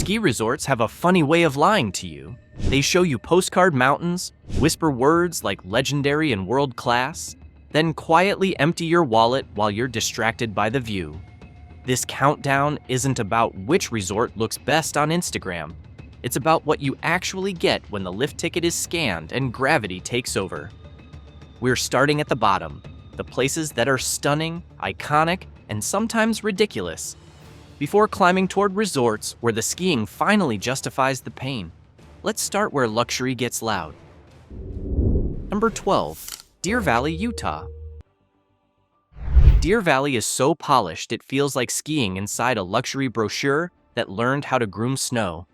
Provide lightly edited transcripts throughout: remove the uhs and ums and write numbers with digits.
Ski resorts have a funny way of lying to you. They show you postcard mountains, whisper words like legendary and world class, then quietly empty your wallet while you're distracted by the view. This countdown isn't about which resort looks best on Instagram. It's about what you actually get when the lift ticket is scanned and gravity takes over. We're starting at the bottom, the places that are stunning, iconic, and sometimes ridiculous, before climbing toward resorts where the skiing finally justifies the pain. Let's start where luxury gets loud. Number 12, Deer Valley, Utah. Deer Valley is so polished it feels like skiing inside a luxury brochure that learned how to groom snow.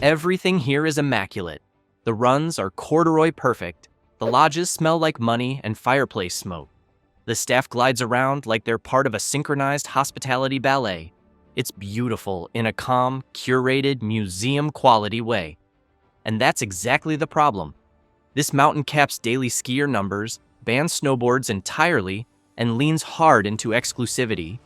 Everything here is immaculate. The runs are corduroy perfect. The lodges smell like money and fireplace smoke. The staff glides around like they're part of a synchronized hospitality ballet. It's beautiful in a calm, curated, museum-quality way. And that's exactly the problem. This mountain caps daily skier numbers, bans snowboards entirely, and leans hard into exclusivity.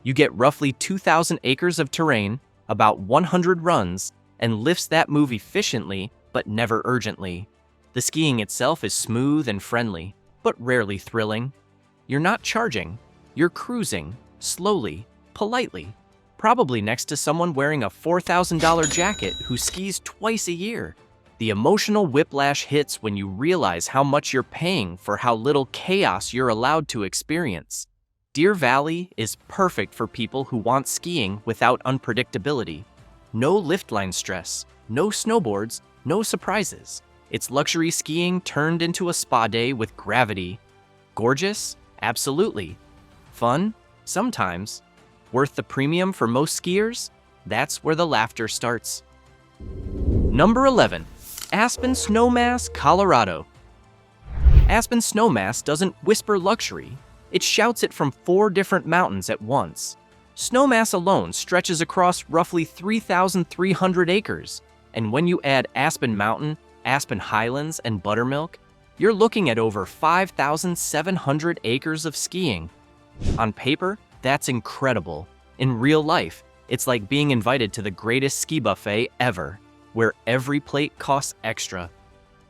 You get roughly 2,000 acres of terrain, about 100 runs, and lifts that move efficiently, but never urgently. The skiing itself is smooth and friendly, but rarely thrilling. You're not charging. You're cruising, slowly, politely, probably next to someone wearing a $4,000 jacket who skis twice a year. The emotional whiplash hits when you realize how much you're paying for how little chaos you're allowed to experience. Deer Valley is perfect for people who want skiing without unpredictability. No lift line stress, no snowboards, no surprises. It's luxury skiing turned into a spa day with gravity. Gorgeous? Absolutely. Fun? Sometimes. Worth the premium for most skiers? That's where the laughter starts. Number 11, Aspen Snowmass, Colorado. Aspen Snowmass doesn't whisper luxury. It shouts it from 4 different mountains at once. Snowmass alone stretches across roughly 3,300 acres, and when you add Aspen Mountain, Aspen Highlands, and Buttermilk, you're looking at over 5,700 acres of skiing. On paper, that's incredible. In real life, it's like being invited to the greatest ski buffet ever, where every plate costs extra.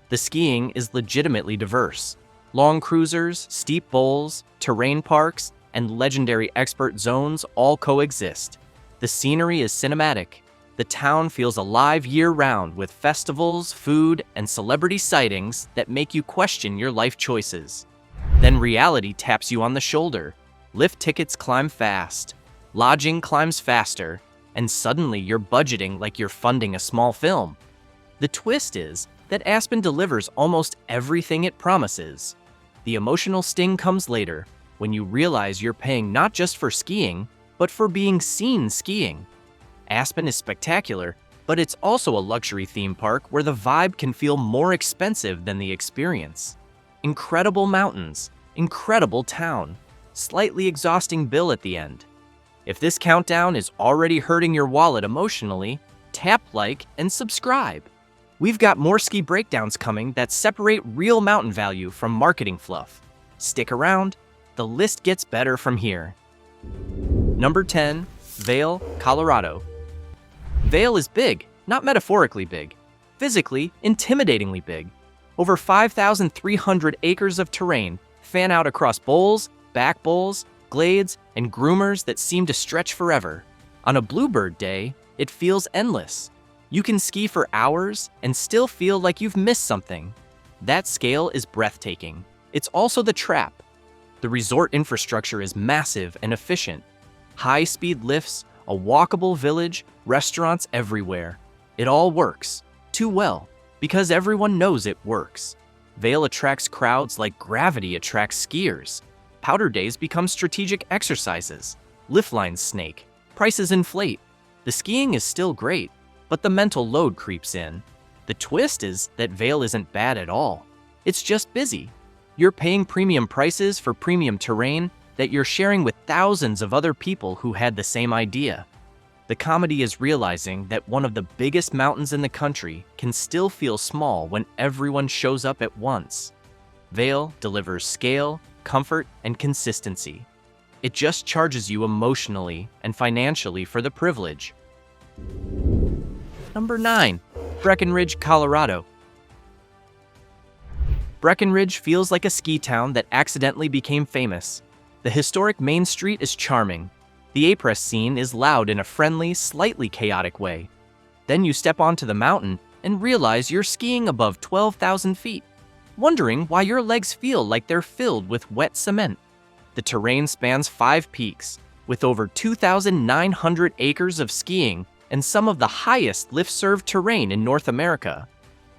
The skiing is legitimately diverse. Long cruisers, steep bowls, terrain parks, and legendary expert zones all coexist. The scenery is cinematic. The town feels alive year-round with festivals, food, and celebrity sightings that make you question your life choices. Then reality taps you on the shoulder. Lift tickets climb fast, lodging climbs faster, and suddenly you're budgeting like you're funding a small film. The twist is that Aspen delivers almost everything it promises. The emotional sting comes later, when you realize you're paying not just for skiing, but for being seen skiing. Aspen is spectacular, but it's also a luxury theme park where the vibe can feel more expensive than the experience. Incredible mountains, incredible town, slightly exhausting bill at the end. If this countdown is already hurting your wallet emotionally, tap like and subscribe. We've got more ski breakdowns coming that separate real mountain value from marketing fluff. Stick around, the list gets better from here. Number 10, Vail, Colorado. Vail is big, not metaphorically big. Physically, intimidatingly big. Over 5,300 acres of terrain fan out across bowls, back bowls, glades, and groomers that seem to stretch forever. On a bluebird day, it feels endless. You can ski for hours and still feel like you've missed something. That scale is breathtaking. It's also the trap. The resort infrastructure is massive and efficient. High-speed lifts, a walkable village, restaurants everywhere. It all works. Too well, because everyone knows it works. Vail attracts crowds like gravity attracts skiers. Powder days become strategic exercises. Lift lines snake. Prices inflate. The skiing is still great, but the mental load creeps in. The twist is that Vail isn't bad at all. It's just busy. You're paying premium prices for premium terrain that you're sharing with thousands of other people who had the same idea. The comedy is realizing that one of the biggest mountains in the country can still feel small when everyone shows up at once. Vail delivers scale, comfort, and consistency. It just charges you emotionally and financially for the privilege. Number 9. Breckenridge, Colorado. Breckenridge feels like a ski town that accidentally became famous. The historic Main Street is charming. The Apress scene is loud in a friendly, slightly chaotic way. Then you step onto the mountain and realize you're skiing above 12,000 feet, wondering why your legs feel like they're filled with wet cement. The terrain spans 5 peaks, with over 2,900 acres of skiing and some of the highest lift-served terrain in North America.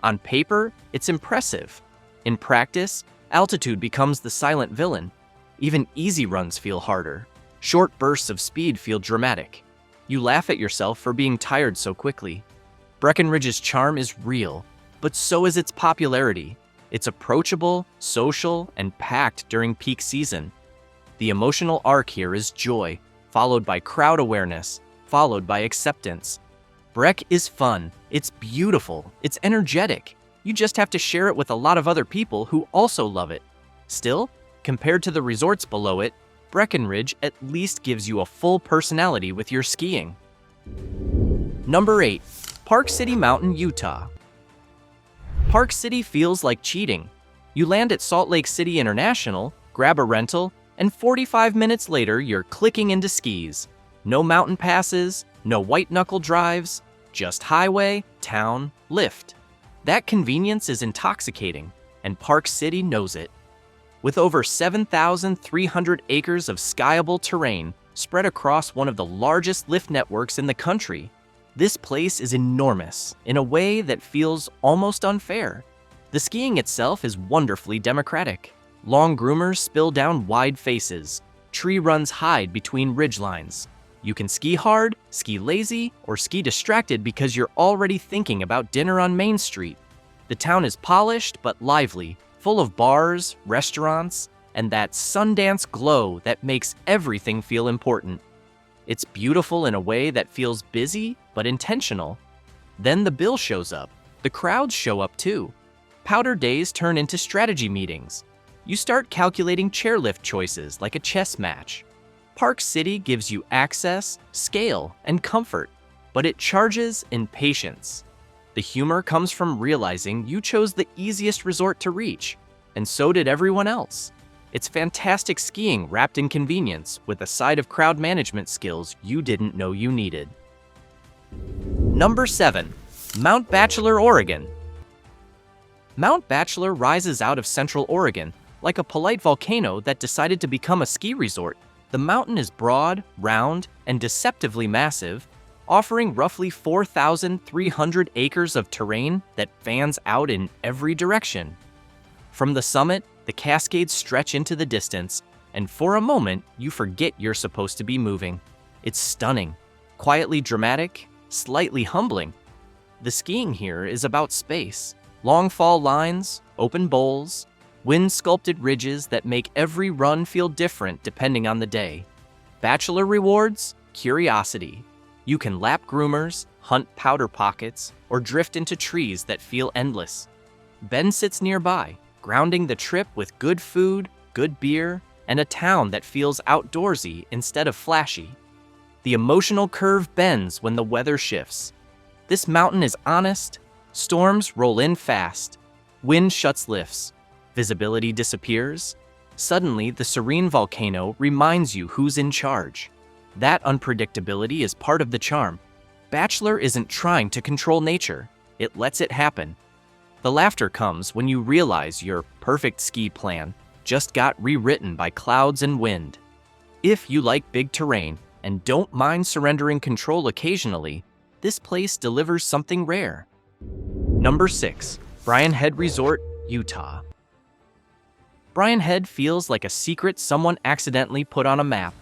On paper, it's impressive. In practice, altitude becomes the silent villain. Even easy runs feel harder. Short bursts of speed feel dramatic. You laugh at yourself for being tired so quickly. Breckenridge's charm is real, but so is its popularity. It's approachable, social, and packed during peak season. The emotional arc here is joy, followed by crowd awareness, followed by acceptance. Breck is fun, it's beautiful, it's energetic. You just have to share it with a lot of other people who also love it. Still, compared to the resorts below it, Breckenridge at least gives you a full personality with your skiing. Number 8. Park City Mountain, Utah. Park City feels like cheating. You land at Salt Lake City International, grab a rental, and 45 minutes later you're clicking into skis. No mountain passes, no white-knuckle drives, just highway, town, lift. That convenience is intoxicating, and Park City knows it. With over 7,300 acres of skiable terrain spread across one of the largest lift networks in the country, this place is enormous in a way that feels almost unfair. The skiing itself is wonderfully democratic. Long groomers spill down wide faces. Tree runs hide between ridgelines. You can ski hard, ski lazy, or ski distracted because you're already thinking about dinner on Main Street. The town is polished but lively, full of bars, restaurants, and that Sundance glow that makes everything feel important. It's beautiful in a way that feels busy but intentional. Then the bill shows up. The crowds show up too. Powder days turn into strategy meetings. You start calculating chairlift choices like a chess match. Park City gives you access, scale, and comfort, but it charges in patience. The humor comes from realizing you chose the easiest resort to reach, and so did everyone else. It's fantastic skiing wrapped in convenience with a side of crowd management skills you didn't know you needed. Number 7. Mount Bachelor, Oregon. Mount Bachelor rises out of Central Oregon like a polite volcano that decided to become a ski resort. The mountain is broad, round, and deceptively massive, offering roughly 4,300 acres of terrain that fans out in every direction. From the summit, the Cascades stretch into the distance, and for a moment, you forget you're supposed to be moving. It's stunning, quietly dramatic, slightly humbling. The skiing here is about space. Long fall lines, open bowls, wind-sculpted ridges that make every run feel different depending on the day. Bachelor rewards, curiosity. You can lap groomers, hunt powder pockets, or drift into trees that feel endless. Ben sits nearby, grounding the trip with good food, good beer, and a town that feels outdoorsy instead of flashy. The emotional curve bends when the weather shifts. This mountain is honest. Storms roll in fast. Wind shuts lifts. Visibility disappears. Suddenly, the serene volcano reminds you who's in charge. That unpredictability is part of the charm. Bachelor isn't trying to control nature. It lets it happen. The laughter comes when you realize your perfect ski plan just got rewritten by clouds and wind. If you like big terrain and don't mind surrendering control occasionally, this place delivers something rare. Number 6. Brian Head Resort, Utah. Brian Head feels like a secret someone accidentally put on a map.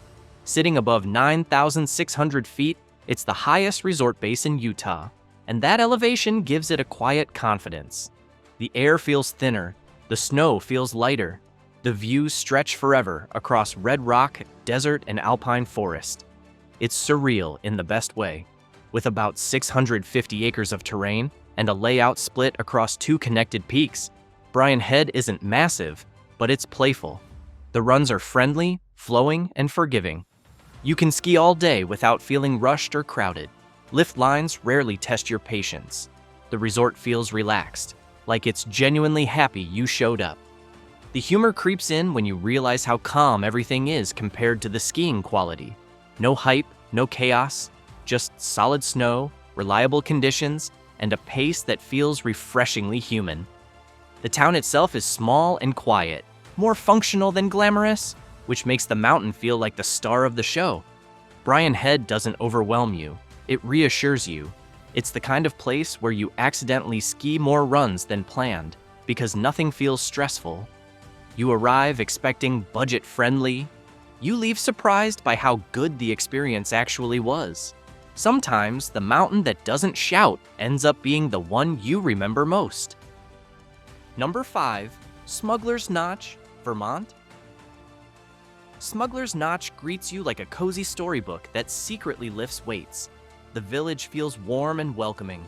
Sitting above 9,600 feet, it's the highest resort base in Utah, and that elevation gives it a quiet confidence. The air feels thinner, the snow feels lighter. The views stretch forever across red rock, desert, and alpine forest. It's surreal in the best way. With about 650 acres of terrain and a layout split across 2 connected peaks, Brian Head isn't massive, but it's playful. The runs are friendly, flowing, and forgiving. You can ski all day without feeling rushed or crowded. Lift lines rarely test your patience. The resort feels relaxed, like it's genuinely happy you showed up. The humor creeps in when you realize how calm everything is compared to the skiing quality. No hype, no chaos, just solid snow, reliable conditions, and a pace that feels refreshingly human. The town itself is small and quiet, more functional than glamorous, which makes the mountain feel like the star of the show. Bryan Head doesn't overwhelm you, it reassures you. It's the kind of place where you accidentally ski more runs than planned, because nothing feels stressful. You arrive expecting budget-friendly. You leave surprised by how good the experience actually was. Sometimes the mountain that doesn't shout ends up being the one you remember most. Number 5. Smuggler's Notch, Vermont. Smuggler's Notch greets you like a cozy storybook that secretly lifts weights. The village feels warm and welcoming.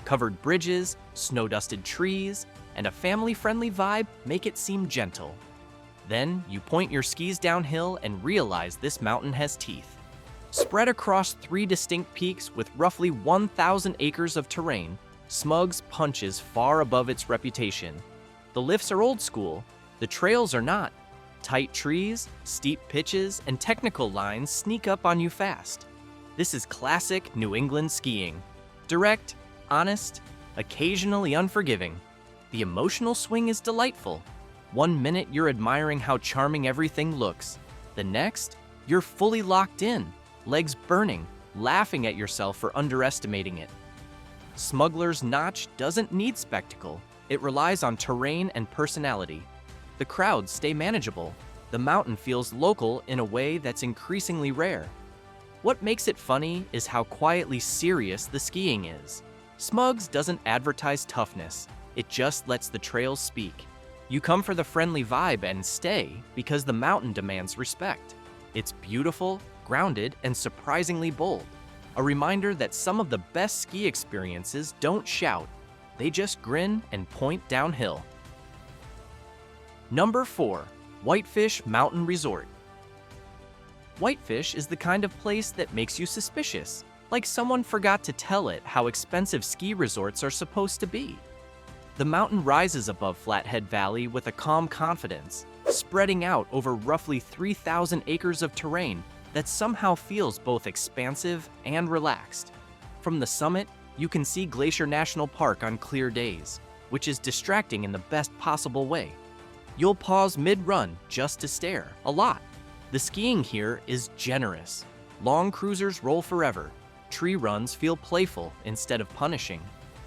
Covered bridges, snow-dusted trees, and a family-friendly vibe make it seem gentle. Then you point your skis downhill and realize this mountain has teeth. Spread across 3 distinct peaks with roughly 1,000 acres of terrain, Smugs punches far above its reputation. The lifts are old school, the trails are not. Tight trees, steep pitches, and technical lines sneak up on you fast. This is classic New England skiing. Direct, honest, occasionally unforgiving. The emotional swing is delightful. One minute you're admiring how charming everything looks. The next, you're fully locked in, legs burning, laughing at yourself for underestimating it. Smuggler's Notch doesn't need spectacle. It relies on terrain and personality. The crowds stay manageable. The mountain feels local in a way that's increasingly rare. What makes it funny is how quietly serious the skiing is. Smugs doesn't advertise toughness. It just lets the trails speak. You come for the friendly vibe and stay because the mountain demands respect. It's beautiful, grounded, and surprisingly bold. A reminder that some of the best ski experiences don't shout. They just grin and point downhill. Number 4. Whitefish Mountain Resort. Whitefish is the kind of place that makes you suspicious, like someone forgot to tell it how expensive ski resorts are supposed to be. The mountain rises above Flathead Valley with a calm confidence, spreading out over roughly 3,000 acres of terrain that somehow feels both expansive and relaxed. From the summit, you can see Glacier National Park on clear days, which is distracting in the best possible way. You'll pause mid-run just to stare, a lot. The skiing here is generous. Long cruisers roll forever. Tree runs feel playful instead of punishing.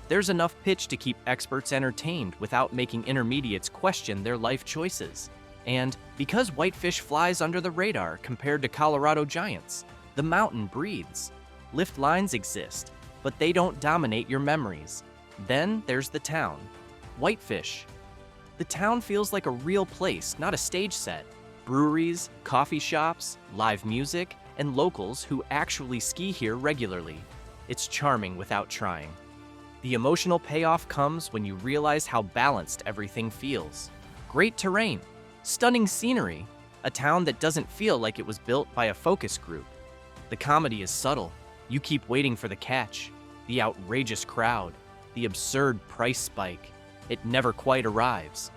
There's enough pitch to keep experts entertained without making intermediates question their life choices. And because Whitefish flies under the radar compared to Colorado Giants, the mountain breathes. Lift lines exist, but they don't dominate your memories. Then there's the town. Whitefish. The town feels like a real place, not a stage set. Breweries, coffee shops, live music, and locals who actually ski here regularly. It's charming without trying. The emotional payoff comes when you realize how balanced everything feels. Great terrain, stunning scenery, a town that doesn't feel like it was built by a focus group. The comedy is subtle. You keep waiting for the catch, the outrageous crowd, the absurd price spike. It never quite arrives.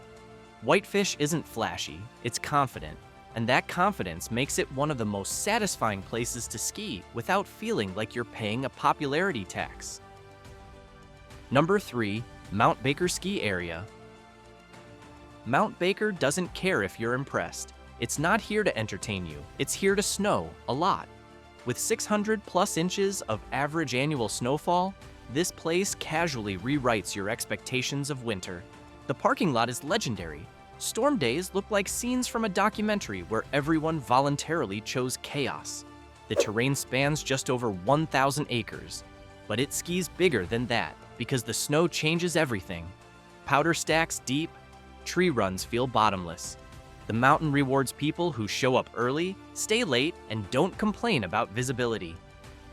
Whitefish isn't flashy, it's confident, and that confidence makes it one of the most satisfying places to ski without feeling like you're paying a popularity tax. Number 3. Mount Baker Ski Area. Mount Baker doesn't care if you're impressed. It's not here to entertain you, it's here to snow, a lot. With 600+ inches of average annual snowfall, this place casually rewrites your expectations of winter. The parking lot is legendary. Storm days look like scenes from a documentary where everyone voluntarily chose chaos. The terrain spans just over 1,000 acres, but it skis bigger than that because the snow changes everything. Powder stacks deep, tree runs feel bottomless. The mountain rewards people who show up early, stay late, and don't complain about visibility.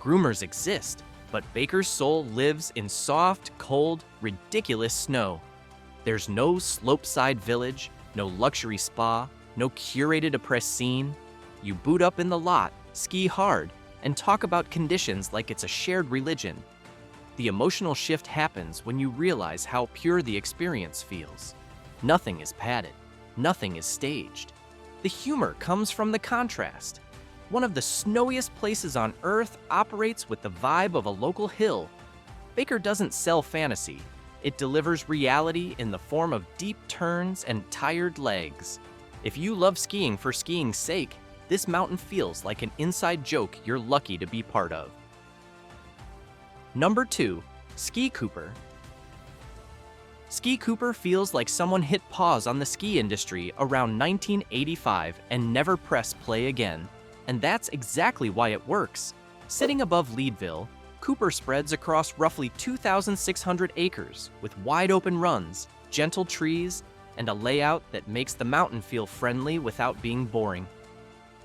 Groomers exist, but Baker's soul lives in soft, cold, ridiculous snow. There's no slopeside village, no luxury spa, no curated oppressed scene. You boot up in the lot, ski hard, and talk about conditions like it's a shared religion. The emotional shift happens when you realize how pure the experience feels. Nothing is padded. Nothing is staged. The humor comes from the contrast. One of the snowiest places on Earth operates with the vibe of a local hill. Baker doesn't sell fantasy. It delivers reality in the form of deep turns and tired legs. If you love skiing for skiing's sake, this mountain feels like an inside joke you're lucky to be part of. Number 2. Ski Cooper. Ski Cooper feels like someone hit pause on the ski industry around 1985 and never pressed play again. And that's exactly why it works. Sitting above Leadville, Cooper spreads across roughly 2,600 acres with wide-open runs, gentle trees, and a layout that makes the mountain feel friendly without being boring.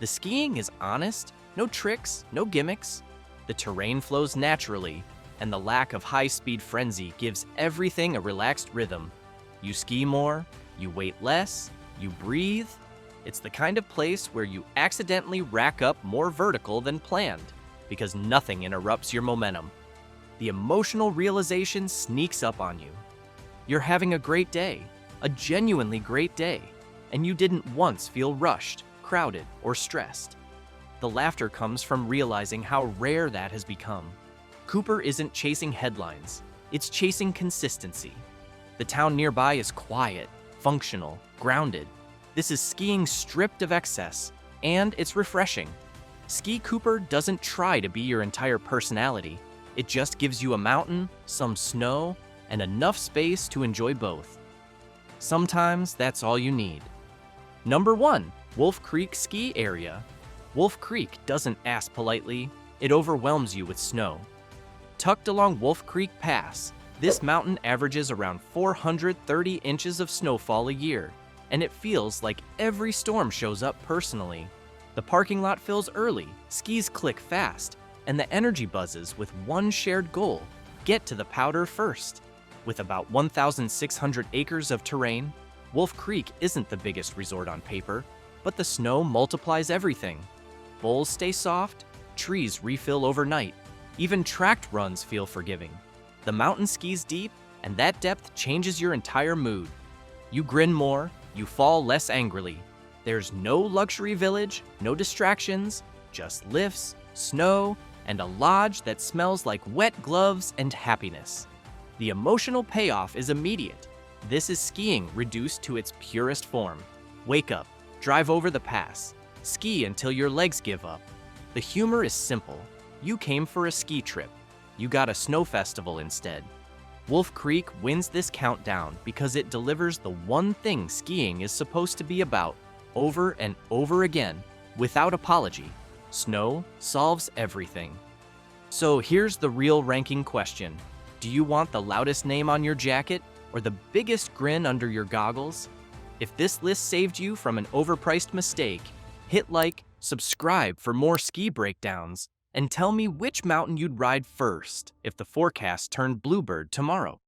The skiing is honest, no tricks, no gimmicks. The terrain flows naturally, and the lack of high-speed frenzy gives everything a relaxed rhythm. You ski more, you wait less, you breathe. It's the kind of place where you accidentally rack up more vertical than planned, because nothing interrupts your momentum. The emotional realization sneaks up on you. You're having a great day, a genuinely great day, and you didn't once feel rushed, crowded, or stressed. The laughter comes from realizing how rare that has become. Cooper isn't chasing headlines, it's chasing consistency. The town nearby is quiet, functional, grounded. This is skiing stripped of excess, and it's refreshing. Ski Cooper doesn't try to be your entire personality. It just gives you a mountain, some snow, and enough space to enjoy both. Sometimes that's all you need. Number 1. Wolf Creek Ski Area. Wolf Creek doesn't ask politely, it overwhelms you with snow. Tucked along Wolf Creek Pass, this mountain averages around 430 inches of snowfall a year, and it feels like every storm shows up personally. The parking lot fills early, skis click fast, and the energy buzzes with one shared goal: get to the powder first. With about 1,600 acres of terrain, Wolf Creek isn't the biggest resort on paper, but the snow multiplies everything. Bowls stay soft, trees refill overnight, even tracked runs feel forgiving. The mountain skis deep, and that depth changes your entire mood. You grin more, you fall less angrily. There's no luxury village, no distractions, just lifts, snow, and a lodge that smells like wet gloves and happiness. The emotional payoff is immediate. This is skiing reduced to its purest form. Wake up, drive over the pass, ski until your legs give up. The humor is simple. You came for a ski trip. You got a snow festival instead. Wolf Creek wins this countdown because it delivers the one thing skiing is supposed to be about, over and over again, without apology. Snow solves everything. So here's the real ranking question. Do you want the loudest name on your jacket or the biggest grin under your goggles? If this list saved you from an overpriced mistake, hit like, subscribe for more ski breakdowns, and tell me which mountain you'd ride first if the forecast turned bluebird tomorrow.